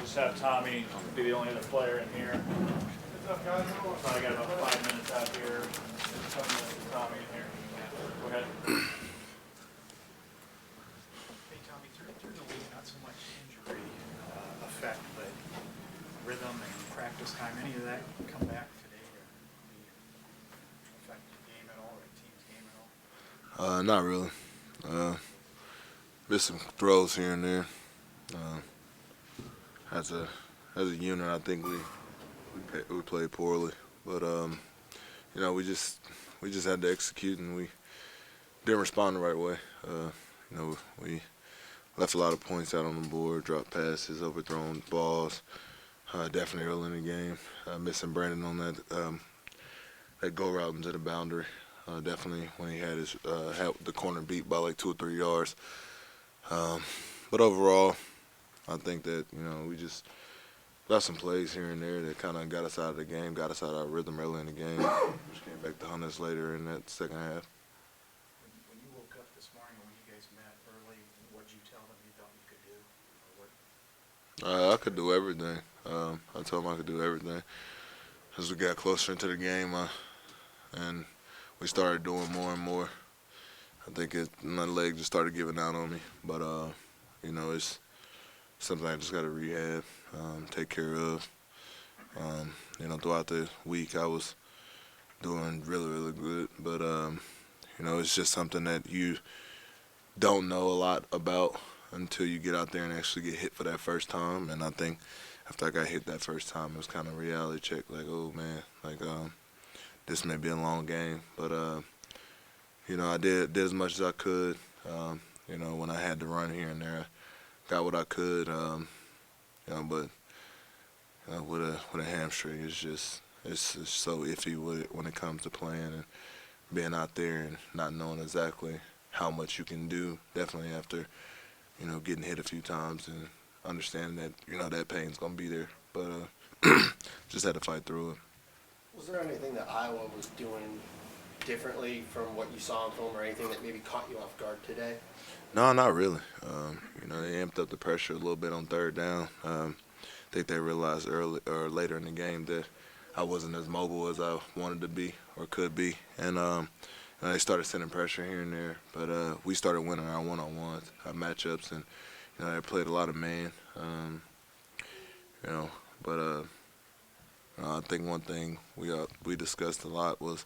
just have Tommy be the only other player in here. What's up, guys? So I got about 5 minutes out here. Just coming with Tommy in here. Go ahead. Hey, Tommy, through the week, not so much injury effect, but rhythm and practice time, any of that come back today to affect the game at all, or the team's game at all? Not really. Missed some throws here and there. As a unit, I think we played poorly, but we just had to execute, and we didn't respond the right way. We left a lot of points out on the board, dropped passes, overthrown balls. Definitely early in the game, missing Brandon on that go route into the boundary. Definitely when he had the corner beat by like 2 or 3 yards. But overall, I think that we just got some plays here and there that kind of got us out of the game, got us out of our rhythm early in the game, which came back to hunt us later in that second half. When you woke up this morning, when you guys met early, what did you tell them you thought you could do? Or what? I could do everything. I told him I could do everything. As we got closer into the game, and we started doing more and more, I think my leg just started giving out on me. But it's something I just got to rehab, take care of. Throughout the week I was doing really, really good. But, it's just something that you don't know a lot about until you get out there and actually get hit for that first time. And I think after I got hit that first time, it was kind of a reality check, like, oh, man, like this may be a long game. But, I did as much as I could. When I had to run here and there, got what I could. But with a hamstring, it's so iffy when it comes to playing and being out there and not knowing exactly how much you can do. Definitely after getting hit a few times and understanding that that pain's gonna be there. But just had to fight through it. Was there anything that Iowa was doing differently from what you saw on film, or anything that maybe caught you off guard today? No, not really. They amped up the pressure a little bit on third down. I think they realized early or later in the game that I wasn't as mobile as I wanted to be or could be, and they started sending pressure here and there. But we started winning our one-on-ones, our matchups, and they played a lot of man. But I think one thing we discussed a lot was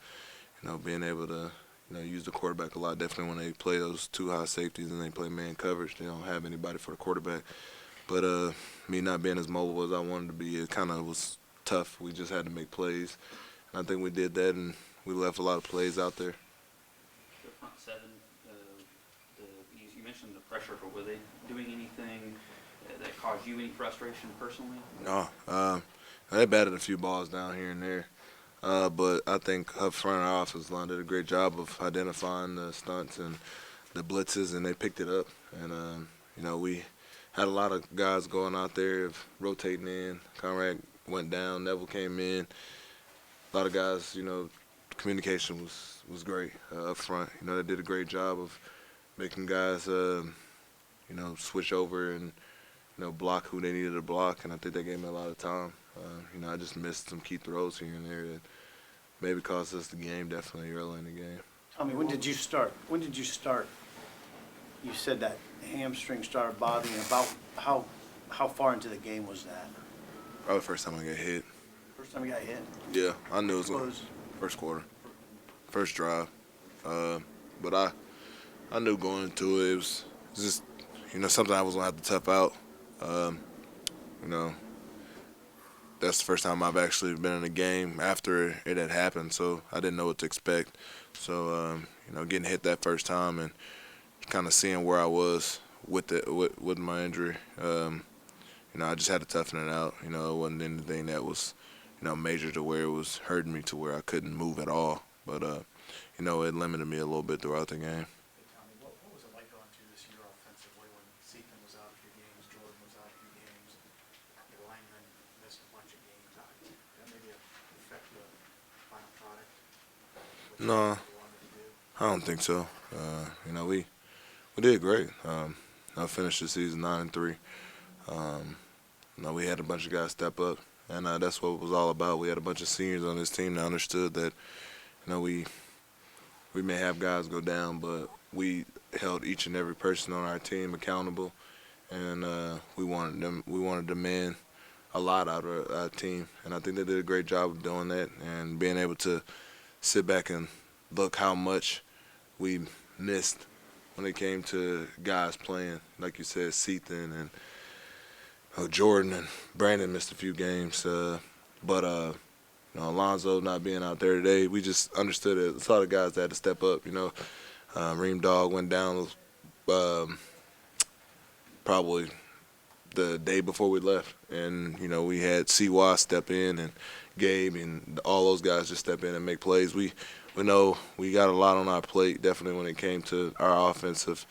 being able to use the quarterback a lot. Definitely when they play those two high safeties and they play man coverage, they don't have anybody for the quarterback. But me not being as mobile as I wanted to be, it kind of was tough. We just had to make plays. And I think we did that, and we left a lot of plays out there. The front seven, you mentioned the pressure, but were they doing anything that caused you any frustration personally? No. They batted a few balls down here and there. But I think up front, our offensive line did a great job of identifying the stunts and the blitzes, and they picked it up. And, we had a lot of guys going out there rotating in. Conrad went down, Neville came in. A lot of guys, communication was great up front. They did a great job of making guys, switch over and, block who they needed to block, and I think they gave me a lot of time. I just missed some key throws here and there that maybe cost us the game, definitely early in the game. Tommy, when did you start? You said that hamstring started bothering you. About how far into the game was that? Probably the first time I got hit. First time you got hit? Yeah, I knew it was first quarter, first drive. But I knew going into it, it was just, something I was going to have to tough out. That's the first time I've actually been in a game after it had happened, so I didn't know what to expect. So, getting hit that first time and kind of seeing where I was with my injury, I just had to toughen it out. It wasn't anything that was, major to where it was hurting me to where I couldn't move at all. But, it limited me a little bit throughout the game. Hey, Tommy, what was it like going through this year offensively when Seaton was out a few games, Jordan was out a few games, your linemen missed a bunch of games? Did that maybe affect the final product? No, I don't think so. We did great. I finished the season 9-3. we had a bunch of guys step up, and that's what it was all about. We had a bunch of seniors on this team that understood that, we may have guys go down, but we held each and every person on our team accountable, and we wanted to demand a lot out of our team, and I think they did a great job of doing that and being able to sit back and look how much we missed when it came to guys playing. Like you said, Seathan and Jordan and Brandon missed a few games, but Alonzo not being out there today, we just understood it. It's a lot of guys that had to step up. Reem Dog went down probably the day before we left, and we had Siwa step in and Gabe and all those guys just step in and make plays. We know we got a lot on our plate, definitely when it came to our offensive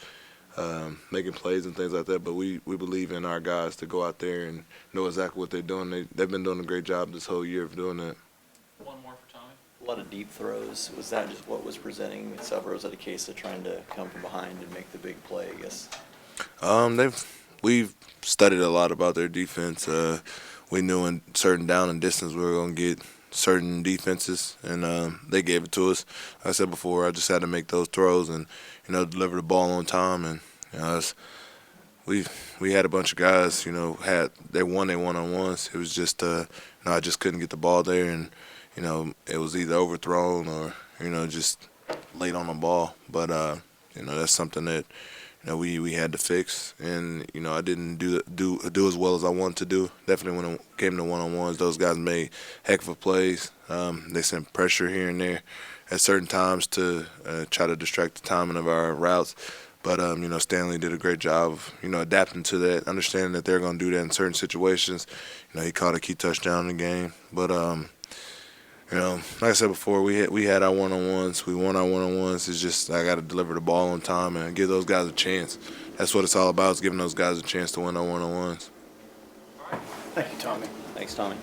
making plays and things like that, but we believe in our guys to go out there and know exactly what they're doing. They've been doing a great job this whole year of doing that. One more for Tommy. A lot of deep throws. Was that just what was presenting itself, or was it a case of trying to come from behind and make the big play, I guess? We've studied a lot about their defense. We knew in certain down and distance we were going to get certain defenses, and they gave it to us. Like I said before, I just had to make those throws and deliver the ball on time. And we had a bunch of guys, they won their one-on-ones. It was just I just couldn't get the ball there, and it was either overthrown or just late on the ball. But that's something that we had to fix, and I didn't do as well as I wanted to do. Definitely when it came to one-on-ones, those guys made heck of plays. They sent pressure here and there at certain times to try to distract the timing of our routes. But Stanley did a great job of adapting to that, understanding that they're going to do that in certain situations. He caught a key touchdown in the game. But like I said before, we had our one-on-ones. We won our one-on-ones. It's just I got to deliver the ball on time and give those guys a chance. That's what it's all about, is giving those guys a chance to win our one-on-ones. Thank you, Tommy. Thanks, Tommy.